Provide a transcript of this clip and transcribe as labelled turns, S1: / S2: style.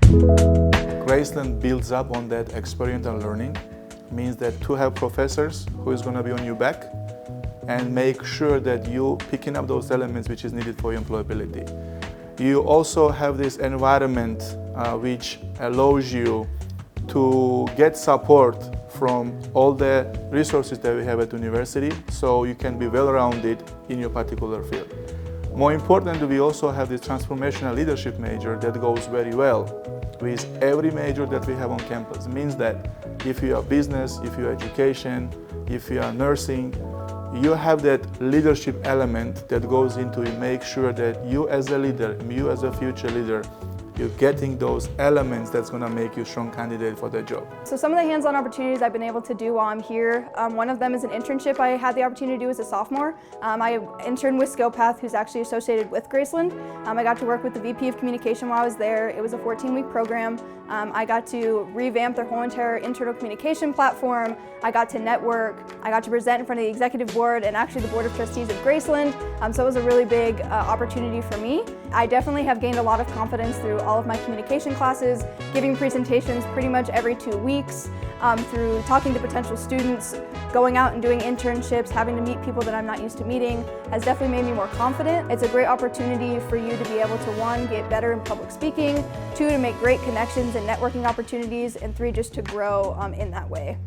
S1: Graceland builds up on that experiential learning. Means that to have professors who is going to be on your back and make sure that you picking up those elements which is needed for your employability. You also have this environment which allows you to get support from all the resources that we have at university, so you can be well-rounded in your particular field. More importantly, we also have this transformational leadership major that goes very well with every major that we have on campus. It means that if you are business, if you are education, if you are nursing, you have that leadership element that goes into it. Make sure that you as a leader, you as a future leader, you're getting those elements that's going to make you a strong candidate for the job.
S2: So some of the hands-on opportunities I've been able to do while I'm here, one of them is an internship I had the opportunity to do as a sophomore. I interned with SkillPath, who's actually associated with Graceland. I got to work with the VP of Communication while I was there. It was a 14-week program. I got to revamp their whole entire internal communication platform. I got to network. I got to present in front of the executive board and actually the board of trustees of Graceland. So it was a really big opportunity for me. I definitely have gained a lot of confidence through all of my communication classes, giving presentations pretty much every 2 weeks, through talking to potential students, going out and doing internships, having to meet people that I'm not used to meeting, has definitely made me more confident. It's a great opportunity for you to be able to, 1, get better in public speaking, 2, to make great connections and networking opportunities, and 3, just to grow in that way.